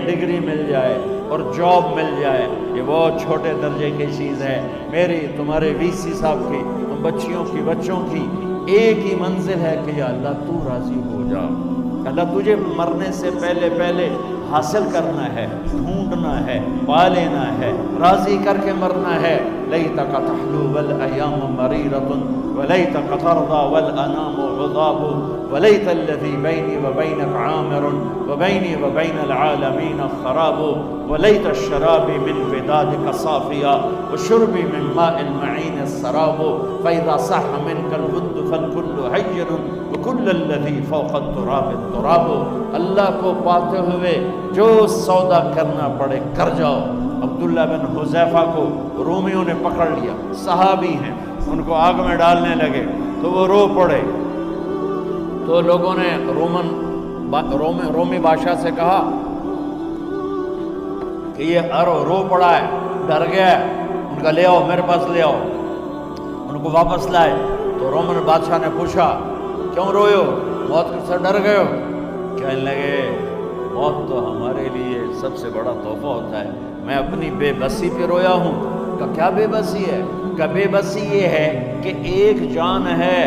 Degree مل جائے اور جاب مل جائے، یہ بہت چھوٹے درجے کی چیز ہے۔ میری تمہارے وی سی صاحب کی، تم بچیوں کی، بچوں کی ایک ہی منزل ہے کہ یا اللہ تو راضی ہو جا۔ اللہ تجھے مرنے سے پہلے پہلے حاصل کرنا ہے، ڈھونڈنا ہے، پا لینا ہے، راضی کر کے مرنا ہے۔ لیتک تحلو والایام مریرۃ ولیتک ترضی والانام غضاب ولیت الذی بینی وبینک عامر وبینی وبین العالمین خراب ولیت الشراب من ودادک صافیا وشربی من ماء المعین السراب فاذا صح منک الود فالکل حین وکل الذی فوق التراب التراب۔ اللہ کو پاتے ہوئے جو سودا کرنا پڑے کر جاؤ۔ عبداللہ بن حذیفہ کو رومیوں نے پکڑ لیا، صحابی ہیں، ان کو آگ میں ڈالنے لگے تو وہ رو پڑے، تو لوگوں نے رومی بادشاہ سے کہا کہ یہ رو پڑا ہے، ڈر گیا ہے، ان کا لے آؤ، میرے پاس لے آؤ۔ ان کو واپس لائے تو رومن بادشاہ نے پوچھا کیوں روئے ہو، موت سے ڈر گئے ہو؟ کہنے لگے موت تو ہمارے لیے سب سے بڑا تحفہ ہوتا ہے، میں اپنی بے بسی پہ رویا ہوں۔ کہ کیا بے بسی ہے؟ کہ بے بسی یہ ہے کہ ایک جان ہے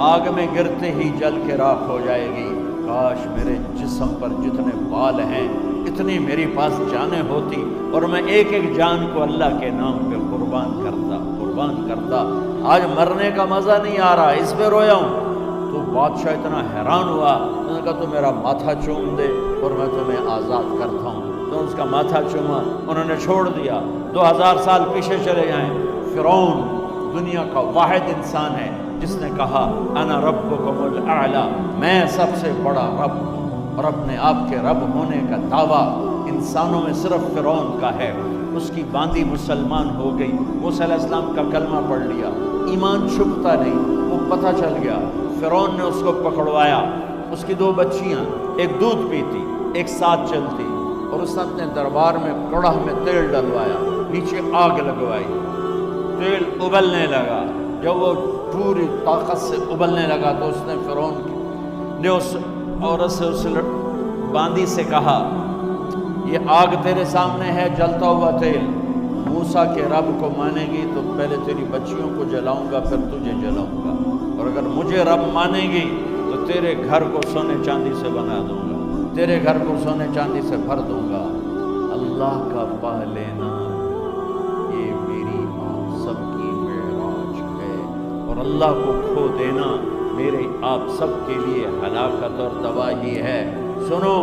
آگ میں گرتے ہی جل کے راکھ ہو جائے گی، کاش میرے جسم پر جتنے بال ہیں اتنی میری پاس جانیں ہوتی اور میں ایک ایک جان کو اللہ کے نام پہ قربان کرتا۔ آج مرنے کا مزہ نہیں آ رہا، اس پہ رویا ہوں۔ تو بادشاہ اتنا حیران ہوا، انہوں نے کہا تو میرا ماتھا چوم دے اور میں تمہیں آزاد کرتا ہوں۔ تو اس کا ماتھا چوما، انہوں نے چھوڑ دیا۔ 2000 سال پیچھے چلے جائیں، فرعون دنیا کا واحد انسان ہے جس نے کہا انا ربکم الاعلی، میں سب سے بڑا رب ہوں، اور اپنے آپ کے رب ہونے کا دعویٰ انسانوں میں صرف فرعون کا ہے۔ اس کی باندی مسلمان ہو گئی، موسیٰ علیہ السلام کا کلمہ پڑھ لیا، ایمان چھپتا نہیں، وہ پتہ چل گیا۔ فرعون نے اس کو پکڑوایا، اس کی 2 بچیاں، ایک دودھ پیتی ایک ساتھ چلتی، اور اس نے اپنے دربار میں کڑاہ میں تیل ڈلوایا، نیچے آگ لگوائی، تیل ابلنے لگا۔ جب وہ پوری طاقت سے ابلنے لگا تو اس نے فرعون نے اس عورت سے، اس باندی سے کہا یہ آگ تیرے سامنے ہے، جلتا ہوا تیل، موسیٰ کے رب کو مانے گی تو پہلے تیری بچیوں کو جلاؤں گا پھر تجھے جلاؤں گا، اور اگر مجھے رب مانے گی تو تیرے گھر کو سونے چاندی سے بنا دوں گا، تیرے گھر کو سونے چاندی سے بھر دوں گا۔ اللہ کا پا لینا یہ میری آپ سب کی معراج ہے، اور اللہ کو کھو دینا میرے آپ سب کے لیے ہلاکت اور تباہی ہے۔ سنو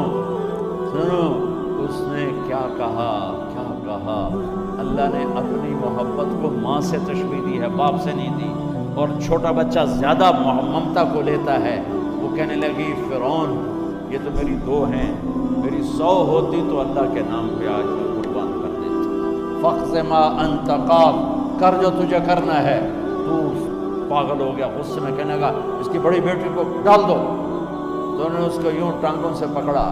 اس نے کیا کہا، اللہ نے اپنی محبت کو ماں سے تشبیہ دی ہے، باپ سے نہیں دی، اور چھوٹا بچہ زیادہ ممتا کو لیتا ہے۔ وہ کہنے لگی فرعون یہ تو میری 2 ہیں، میری 100 ہوتی تو اللہ کے نام پہ آج میں قربان کر دیتی۔ فَقْضِ مَا أَنْتَ قَاضٍ، کر جو تجھے کرنا ہے۔ تو پاگل ہو گیا، غصے میں کہنے لگا اس کی بڑی بیٹی کو ڈال دو۔ تو انہوں نے اس کو یوں ٹانگوں سے پکڑا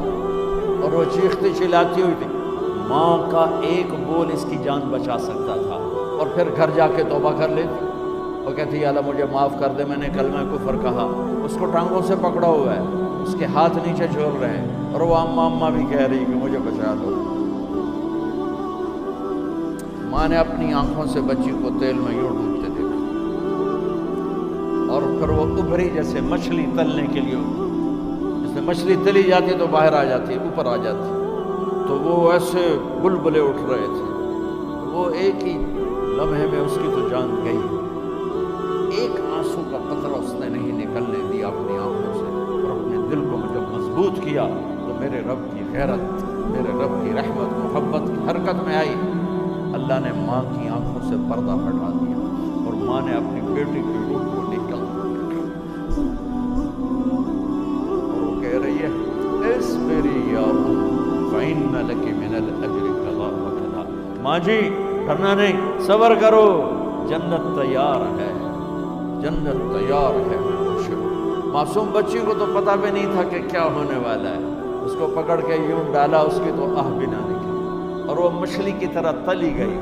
اور وہ چیختی چلاتی ہوئی تھی۔ ماں کا ایک بول اس کی جان بچا سکتا تھا، اور پھر گھر جا کے توبہ کر لیتی، وہ کہتی یا اللہ مجھے معاف کر دے، میں نے کلمہ کفر کہا۔ اس کو ٹانگوں سے پکڑا ہوا ہے، اس کے ہاتھ نیچے جھول رہے ہیں، اور وہ اماں بھی کہہ رہی کہ مجھے بچا دو۔ ماں نے اپنی آنکھوں سے بچی کو تیل میں یوں ڈوبتے دیکھا، اور پھر وہ ابھری جیسے مچھلی تلنے کے لیے، جیسے مچھلی تلی جاتی تو باہر آ جاتی، اوپر آ جاتی، تو وہ ایسے بلبلے اٹھ رہے تھے۔ وہ ایک ہی لمحے میں اس کی تو جان گئی، ایک آنسو کا قطرہ اس نے نہیں نکلنے دیا اپنی آنکھوں سے، اور اپنے دل کو جب مضبوط کیا تو میرے رب کی غیرت، میرے رب کی رحمت، محبت کی حرکت میں آئی۔ اللہ نے ماں کی آنکھوں سے پردہ ہٹا دیا، اور ماں نے اپنی بیٹی کی روح کو نکل دیا، اور وہ کہہ رہی ہے اصبری یا ام فإن لک من الأجر کذا وکذا۔ ماں جی ڈرنا نہیں، صبر کرو، جنت تیار ہے، جنت تیار ہے۔ معصوم بچی کو تو پتہ بھی نہیں تھا کہ کیا ہونے والا ہے، اس کو پکڑ کے یوں ڈالا، اس کی تو آہ بھی نہ نکلی، اور وہ مچھلی کی طرح تلی گئی۔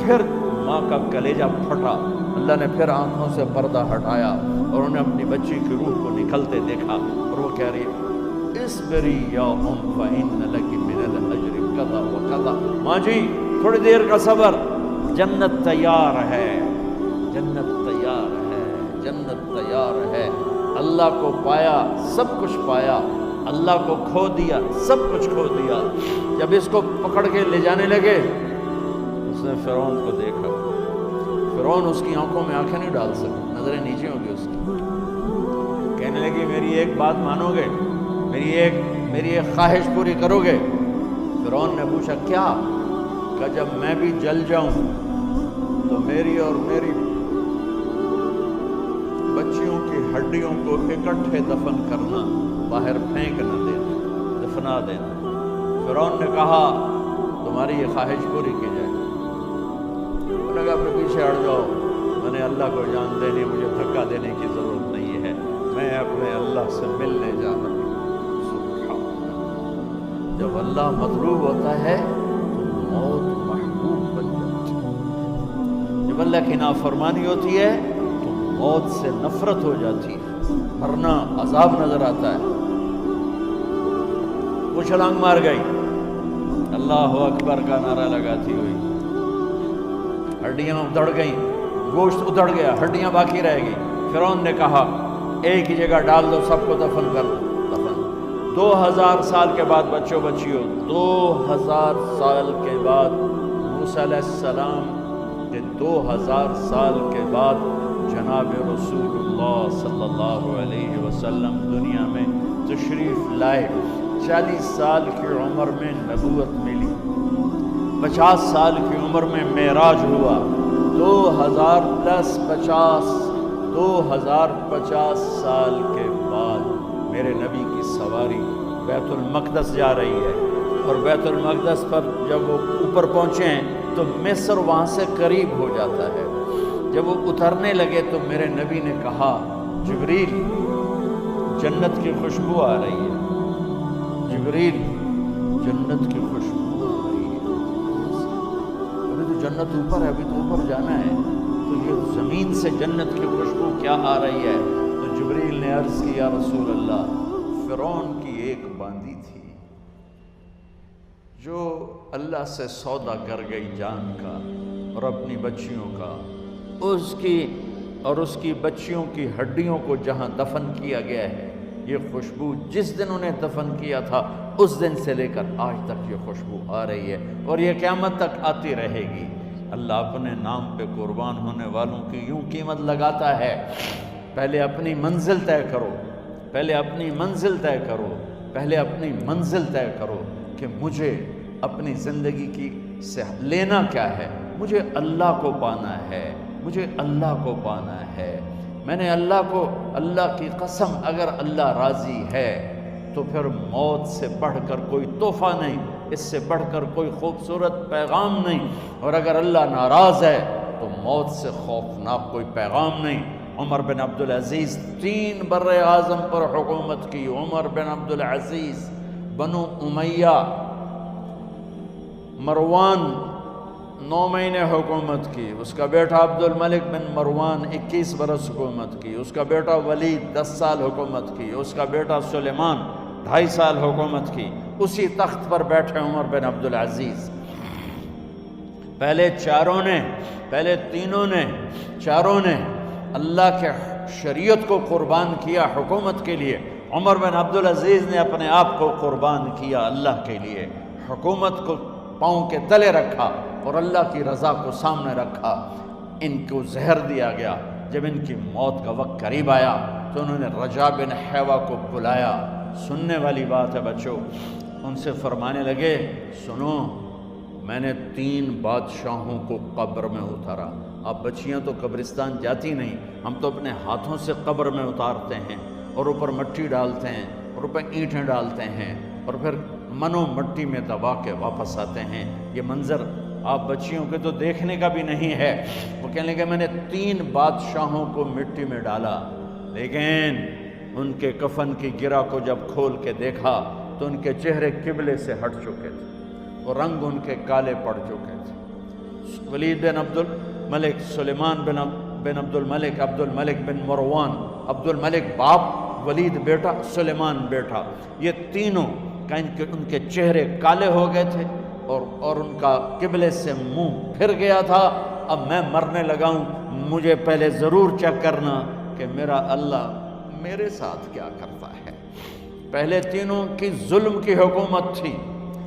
پھر ماں کا کلیجہ پھٹا، اللہ نے پھر آنکھوں سے پردہ ہٹایا، اور انہیں اپنی بچی کی روح کو نکلتے دیکھا، اور وہ کہہ رہی ہے اصبری یا ام فإن لک من الأجر تھا، ماں جی تھوڑی دیر کا صبر، جنت تیار ہے، جنت تیار ہے، جنت تیار ہے۔ اللہ کو پایا سب کچھ پایا، اللہ کو کھو دیا سب کچھ کھو دیا۔ جب اس کو پکڑ کے لے جانے لگے، اس نے فرعون کو دیکھا، فرعون اس کی آنکھوں میں آنکھیں نہیں ڈال سکا، نظریں نیچے ہو گئی اس کی۔ کہنے لگی میری ایک بات مانو گے، میری ایک خواہش پوری کرو گے؟ فرعون نے پوچھا کیا؟ کہ جب میں بھی جل جاؤں تو میری اور میری بچیوں کی ہڈیوں کو اکٹھے دفن کرنا، باہر پھینک نہ دینا، دفنا دینا۔ فرعون نے کہا تمہاری یہ خواہش پوری کی جائے۔ انہوں نے کہا اپنے پیچھے ہٹ جاؤ، میں نے اللہ کو جان دینی، مجھے دھکا دینے کی ضرورت نہیں ہے، میں اپنے اللہ سے ملنے جا رہا ہوں۔ جب اللہ مطلوب ہوتا ہے تو موت محبوب بن جاتی ہے، جب اللہ کی نافرمانی ہوتی ہے تو موت سے نفرت ہو جاتی ہے، مرنا عذاب نظر آتا ہے۔ وہ چھلانگ مار گئی، اللہ اکبر کا نعرہ لگاتی ہوئی، ہڈیاں ادھڑ گئیں، گوشت ادھڑ گیا، ہڈیاں باقی رہ گئی۔ فرعون نے کہا ایک ہی جگہ ڈال دو، سب کو دفن کر دو۔ 2000 سال کے بعد بچوں بچیوں، 2000 سال کے بعد موسیٰ علیہ السلام کے 2000 سال کے بعد جناب رسول اللہ صلی اللہ علیہ وسلم دنیا میں تشریف لائے۔ 40 سال کی عمر میں نبوت ملی، 50 سال کی عمر میں معراج ہوا، 2050 سال کے بعد میرے نبی کی سواری بیت المقدس جا رہی ہے، اور بیت المقدس پر جب وہ اوپر پہنچے ہیں تو مصر وہاں سے قریب ہو جاتا ہے۔ جب وہ اترنے لگے تو میرے نبی نے کہا جبریل جنت کی خوشبو آ رہی ہے، جبریل جنت کی خوشبو آ رہی ہے۔ ابھی تو جنت اوپر ہے، ابھی تو اوپر جانا ہے، تو یہ زمین سے جنت کی خوشبو کیا آ رہی ہے؟ تو جبریل نے عرض کی یا رسول اللہ، فرعون کی ایک باندی تھی جو اللہ سے سودا کر گئی جان کا اور اپنی بچیوں کا، اس کی بچیوں کی ہڈیوں کو جہاں دفن کیا گیا ہے، یہ خوشبو جس دن انہیں دفن کیا تھا اس دن سے لے کر آج تک یہ خوشبو آ رہی ہے، اور یہ قیامت تک آتی رہے گی۔ اللہ اپنے نام پہ قربان ہونے والوں کی یوں قیمت لگاتا ہے، پہلے اپنی منزل طے کرو، پہلے اپنی منزل طے کرو، پہلے اپنی منزل طے کرو کہ مجھے اپنی زندگی کی سے لینا کیا ہے، مجھے اللہ کو پانا ہے، مجھے اللہ کو پانا ہے۔ میں نے اللہ کی قسم، اگر اللہ راضی ہے تو پھر موت سے بڑھ کر کوئی تحفہ نہیں، اس سے بڑھ کر کوئی خوبصورت پیغام نہیں، اور اگر اللہ ناراض ہے تو موت سے خوفناک کوئی پیغام نہیں۔ عمر بن عبدالعزیز 3 بر اعظم پر حکومت کی، عمر بن عبدالعزیز، بنو امیہ، مروان 9 مہینے حکومت کی، اس کا بیٹا عبد الملک بن مروان 21 برس حکومت کی، اس کا بیٹا ولید 10 سال حکومت کی، اس کا بیٹا سلیمان 2.5 سال حکومت کی۔ اسی تخت پر بیٹھے عمر بن عبدالعزیز۔ پہلے چاروں نے اللہ کے شریعت کو قربان کیا حکومت کے لیے۔ عمر بن عبدالعزیز نے اپنے آپ کو قربان کیا اللہ کے لیے، حکومت کو پاؤں کے تلے رکھا اور اللہ کی رضا کو سامنے رکھا۔ ان کو زہر دیا گیا۔ جب ان کی موت کا وقت قریب آیا تو انہوں نے رجا بن حیوہ کو بلایا۔ سننے والی بات ہے بچوں، ان سے فرمانے لگے سنو، میں نے 3 بادشاہوں کو قبر میں اتارا۔ اب بچیاں تو قبرستان جاتی نہیں، ہم تو اپنے ہاتھوں سے قبر میں اتارتے ہیں اور اوپر مٹی ڈالتے ہیں اور اوپر اینٹیں ڈالتے ہیں اور پھر منو مٹی میں دبا کے واپس آتے ہیں۔ یہ منظر آپ بچیوں کے تو دیکھنے کا بھی نہیں ہے۔ وہ کہنے لگے میں نے 3 بادشاہوں کو مٹی میں ڈالا، لیکن ان کے کفن کی گرہ کو جب کھول کے دیکھا تو ان کے چہرے قبلے سے ہٹ چکے تھے اور رنگ ان کے کالے پڑ چکے تھے۔ ولید بن عبد الملک، سلیمان بن عبد الملک، عبد الملک بن مروان، عبد الملک باپ، ولید بیٹا، سلیمان بیٹا، یہ تینوں ان کے چہرے کالے ہو گئے تھے، اور ان کا قبلے سے منہ پھر گیا تھا. اب میں مرنے لگا ہوں, مجھے پہلے ضرور چیک کرنا کہ میرا اللہ میرے ساتھ کیا کرتا ہے. پہلے تینوں کی ظلم کی حکومت تھی,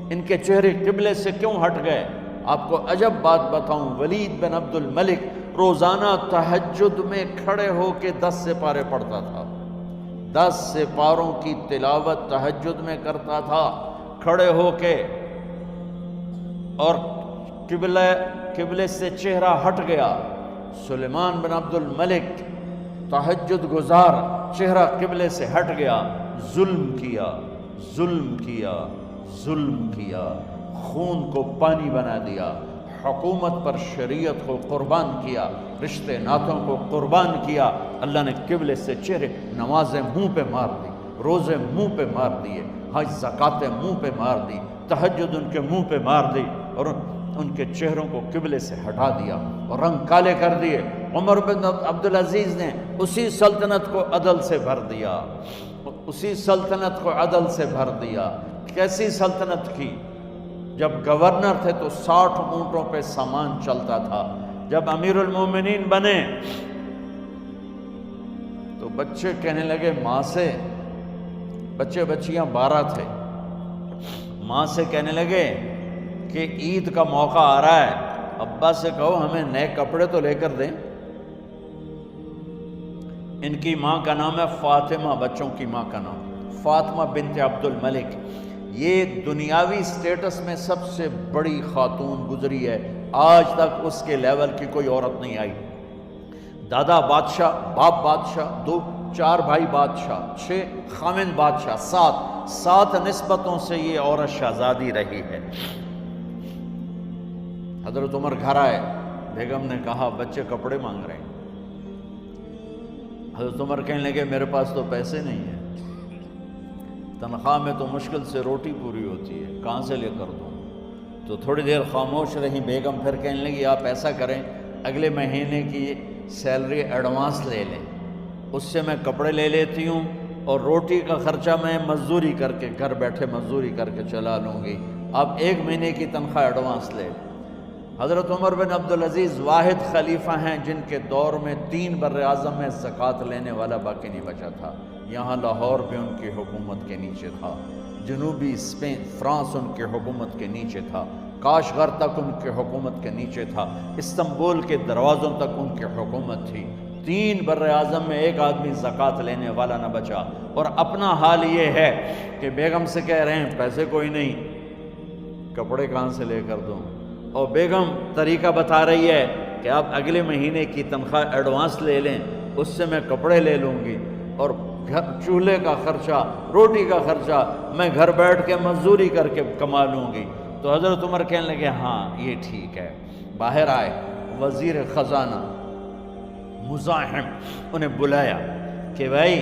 ان کے چہرے قبلے سے کیوں ہٹ گئے؟ آپ کو عجب بات بتاؤں, ولید بن عبد الملک روزانہ تہجد میں کھڑے ہو کے 10 سپارے پڑھتا تھا. 10 سپاروں کی تلاوت تہجد میں کرتا تھا کھڑے ہو کے, اور قبلے سے چہرہ ہٹ گیا. سلیمان بن عبد الملک تہجد گزار, چہرہ قبلے سے ہٹ گیا, ظلم کیا, ظلم کیا, ظلم کیا, خون کو پانی بنا دیا, حکومت پر شریعت کو قربان کیا, رشتے ناتوں کو قربان کیا. اللہ نے قبلے سے چہرے, نمازیں منہ پہ مار دی, روزے منہ پہ مار دیے, حج زکاتیں منہ پہ مار دی, تہجد ان کے منہ پہ مار دی, اور ان کے چہروں کو قبلے سے ہٹا دیا اور رنگ کالے کر دیے. عمر بن عبدالعزیز نے اسی سلطنت کو عدل سے بھر دیا, اسی سلطنت کو عدل سے بھر دیا. کیسی سلطنت کی؟ جب گورنر تھے تو 60 اونٹوں پہ سامان چلتا تھا. جب امیر المومنین بنے تو بچے کہنے لگے ماں سے, بچے بچیاں 12 تھے, ماں سے کہنے لگے کہ عید کا موقع آ رہا ہے, ابا سے کہو ہمیں نئے کپڑے تو لے کر دیں. ان کی ماں کا نام ہے فاطمہ, بچوں کی ماں کا نام فاطمہ بنت عبد الملک. یہ دنیاوی سٹیٹس میں سب سے بڑی خاتون گزری ہے, آج تک اس کے لیول کی کوئی عورت نہیں آئی. دادا بادشاہ, باپ بادشاہ, 4 بھائی بادشاہ, 6 خامند بادشاہ, 7 نسبتوں سے یہ عورت شہزادی رہی ہے. حضرت عمر گھر آئے, بیگم نے کہا بچے کپڑے مانگ رہے ہیں. حضرت عمر کہنے لگے میرے پاس تو پیسے نہیں ہیں, تنخواہ میں تو مشکل سے روٹی پوری ہوتی ہے, کہاں سے لے کر دوں؟ تو تھوڑی دیر خاموش رہی بیگم, پھر کہنے لگی آپ ایسا کریں اگلے مہینے کی سیلری ایڈوانس لے لیں, اس سے میں کپڑے لے لیتی ہوں اور روٹی کا خرچہ میں مزدوری کر کے, گھر بیٹھے مزدوری کر کے چلا لوں گی, آپ 1 مہینے کی تنخواہ ایڈوانس لے. حضرت عمر بن عبدالعزیز واحد خلیفہ ہیں جن کے دور میں 3 بر اعظم میں زکوٰۃ لینے والا باقی نہیں بچا تھا. یہاں لاہور بھی ان کی حکومت کے نیچے تھا, جنوبی اسپین فرانس ان کی حکومت کے نیچے تھا, کاشغر تک ان کی حکومت کے نیچے تھا, استنبول کے دروازوں تک ان کی حکومت تھی. 3 بر اعظم میں ایک آدمی زکوٰۃ لینے والا نہ بچا. اور اپنا حال یہ ہے کہ بیگم سے کہہ رہے ہیں پیسے کوئی نہیں, کپڑے کہاں سے لے کر دوں؟ اور بیگم طریقہ بتا رہی ہے کہ آپ اگلے مہینے کی تنخواہ ایڈوانس لے لیں, اس سے میں کپڑے لے لوں گی, اور چولہے کا خرچہ, روٹی کا خرچہ میں گھر بیٹھ کے مزدوری کر کے کما لوں گی. تو حضرت عمر کہنے لگے ہاں یہ ٹھیک ہے. باہر آئے وزیر خزانہ مزاحم, انہیں بلایا کہ بھائی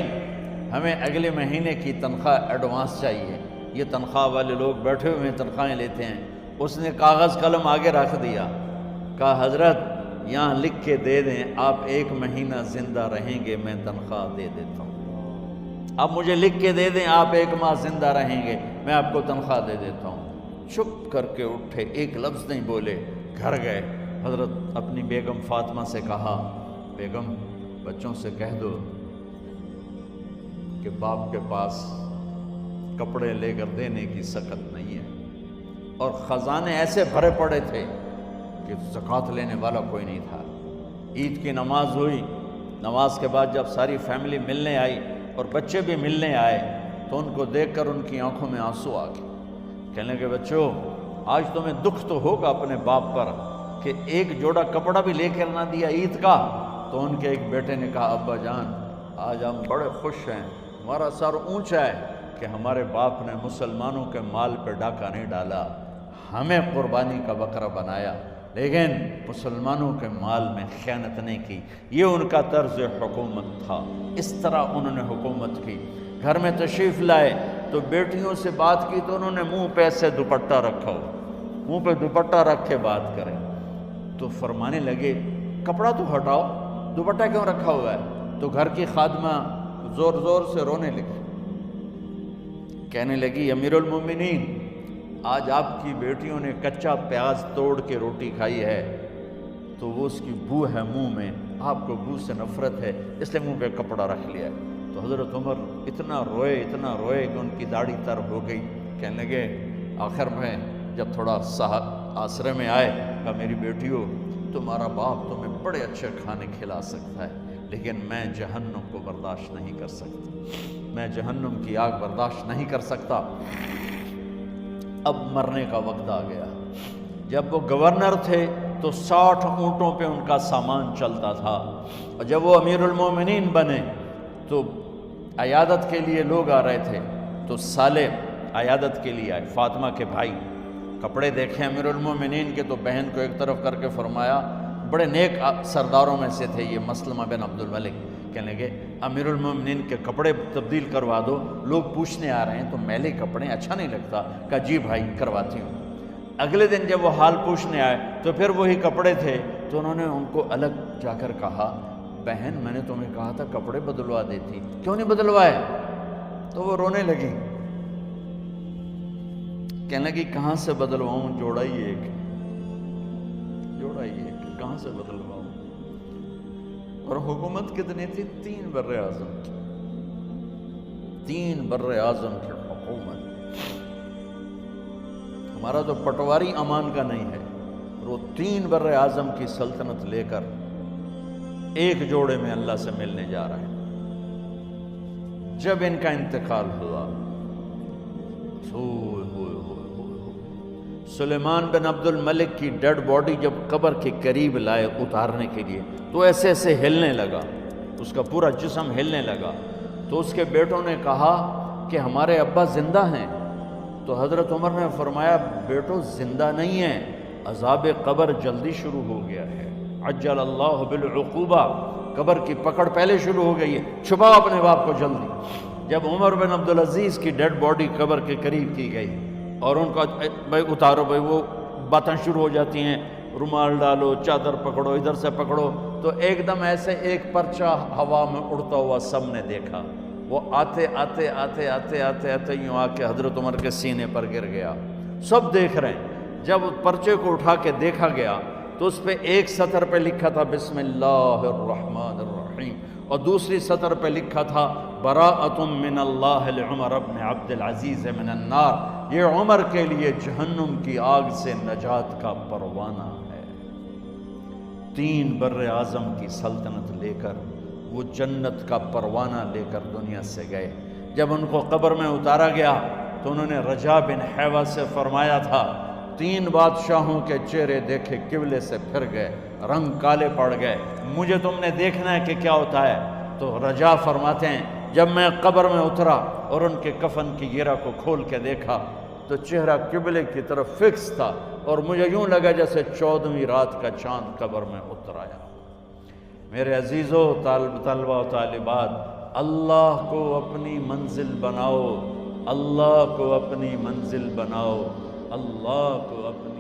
ہمیں اگلے مہینے کی تنخواہ ایڈوانس چاہیے. یہ تنخواہ والے لوگ بیٹھے ہوئے تنخواہیں لیتے ہیں. اس نے کاغذ قلم آگے رکھ دیا, کہا حضرت یہاں لکھ کے دے دیں, آپ 1 مہینہ زندہ رہیں گے میں تنخواہ دے دیتا ہوں. آپ مجھے لکھ کے دے دیں آپ 1 ماہ زندہ رہیں گے میں آپ کو تنخواہ دے دیتا ہوں. چپ کر کے اٹھے, ایک لفظ نہیں بولے, گھر گئے. حضرت اپنی بیگم فاطمہ سے کہا بیگم بچوں سے کہہ دو کہ باپ کے پاس کپڑے لے کر دینے کی سخت نہیں ہے. اور خزانے ایسے بھرے پڑے تھے کہ زکوٰۃ لینے والا کوئی نہیں تھا. عید کی نماز ہوئی, نماز کے بعد جب ساری فیملی ملنے آئی اور بچے بھی ملنے آئے تو ان کو دیکھ کر ان کی آنکھوں میں آنسو آ گئے. کہنے لگے بچوں آج تمہیں دکھ تو ہوگا اپنے باپ پر کہ ایک جوڑا کپڑا بھی لے کر نہ دیا عید کا. تو ان کے ایک بیٹے نے کہا ابا جان آج ہم بڑے خوش ہیں, ہمارا سر اونچا ہے کہ ہمارے باپ نے مسلمانوں کے مال پہ ڈاکہ نہیں ڈالا, ہمیں قربانی کا بکرا بنایا, لیکن مسلمانوں کے مال میں خیانت نہیں کی. یہ ان کا طرز حکومت تھا, اس طرح انہوں نے حکومت کی. گھر میں تشریف لائے تو بیٹیوں سے بات کی تو انہوں نے منہ پہ ایسے دوپٹہ رکھا ہو, منہ پہ دوپٹہ رکھ کے بات کریں. تو فرمانے لگے کپڑا تو ہٹاؤ, دوپٹہ کیوں رکھا ہوا ہے؟ تو گھر کی خادمہ زور زور سے رونے لگی, کہنے لگی امیر المومنین آج آپ کی بیٹیوں نے کچا پیاز توڑ کے روٹی کھائی ہے تو وہ اس کی بو ہے منہ میں، آپ کو بو سے نفرت ہے اس لیے منہ پہ کپڑا رکھ لیا ہے۔ تو حضرت عمر اتنا روئے کہ ان کی داڑھی تر ہو گئی۔ کہنے لگے آخر میں جب تھوڑا آسرے میں آئے، کہا میری بیٹیوں تمہارا باپ تمہیں بڑے اچھے کھانے کھلا سکتا ہے لیکن میں جہنم کو برداشت نہیں کر سکتا، میں جہنم کی آگ برداشت نہیں کر سکتا۔ اب مرنے کا وقت آ گیا۔ جب وہ گورنر تھے تو 60 اونٹوں پہ ان کا سامان چلتا تھا، اور جب وہ امیر المومنین بنے تو عیادت کے لیے لوگ آ رہے تھے، تو سالے عیادت کے لیے آئے، فاطمہ کے بھائی۔ کپڑے دیکھیں امیر المومنین کے تو بہن کو ایک طرف کر کے فرمایا، بڑے نیک سرداروں میں سے تھے یہ مسلمہ بن عبد الملک، کہنے لگے امیر المومنین کے کپڑے تبدیل کروا دو، لوگ پوچھنے آ رہے ہیں تو میلے کپڑے اچھا نہیں لگتا۔ کہا جی بھائی کرواتی ہوں۔ اگلے دن جب وہ حال پوچھنے آئے تو پھر وہی کپڑے تھے، تو انہوں نے ان کو الگ جا کر کہا بہن میں نے تمہیں کہا تھا کپڑے بدلوا دیتی، کیوں نہیں بدلوائے؟ تو وہ رونے لگی، کہنے لگی کہاں سے بدلواؤں، جوڑا ہی ایک، کہاں سے بدلواؤں؟ اور حکومت کتنی تھی؟ 3 بر اعظم کی، 3 بر اعظم کی حکومت۔ ہمارا تو پٹواری امان کا نہیں ہے، اور وہ 3 بر اعظم کی سلطنت لے کر ایک جوڑے میں اللہ سے ملنے جا رہا ہے۔ جب ان کا انتقال ہوا، سلیمان بن عبد الملک کی ڈیڈ باڈی جب قبر کے قریب لائے اتارنے کے لیے تو ایسے ایسے ہلنے لگا، اس کا پورا جسم ہلنے لگا۔ تو اس کے بیٹوں نے کہا کہ ہمارے ابا زندہ ہیں، تو حضرت عمر نے فرمایا بیٹو زندہ نہیں ہیں، عذاب قبر جلدی شروع ہو گیا ہے، عجل اللہ بالعقوبہ، قبر کی پکڑ پہلے شروع ہو گئی ہے، چھپاؤ اپنے باپ کو جلدی۔ جب عمر بن عبدالعزیز کی ڈیڈ باڈی قبر کے قریب کی گئی اور ان کا بھائی اتارو، بھائی وہ باتیں شروع ہو جاتی ہیں، رومال ڈالو، چادر پکڑو، ادھر سے پکڑو، تو ایک دم ایسے ایک پرچہ ہوا میں اڑتا ہوا سب نے دیکھا، وہ آتے آتے آتے آتے آتے آتے یوں آ کے حضرت عمر کے سینے پر گر گیا۔ سب دیکھ رہے ہیں۔ جب پرچے کو اٹھا کے دیکھا گیا تو اس پہ ایک سطر پہ لکھا تھا بسم اللہ الرحمن الرحیم، اور دوسری سطر پہ لکھا تھا براءۃ من اللہ لعمر بن عبد العزیز من النار، یہ عمر کے لیے جہنم کی آگ سے نجات کا پروانہ ہے۔ 3 بر اعظم کی سلطنت لے کر وہ جنت کا پروانہ لے کر دنیا سے گئے۔ جب ان کو قبر میں اتارا گیا تو انہوں نے رجا بن حیوہ سے فرمایا تھا 3 بادشاہوں کے چہرے دیکھے قبلے سے پھر گئے، رنگ کالے پڑ گئے، مجھے تم نے دیکھنا ہے کہ کیا ہوتا ہے؟ تو رجا فرماتے ہیں جب میں قبر میں اترا اور ان کے کفن کی گرہ کو کھول کے دیکھا تو چہرہ قبلے کی طرف فکس تھا، اور مجھے یوں لگا جیسے 14ویں رات کا چاند قبر میں اتر آیا۔ میرے عزیزو، طلبہ و طالبات، اللہ کو اپنی منزل بناؤ، اللہ کو اپنی منزل بناؤ، اللہ کو اپنی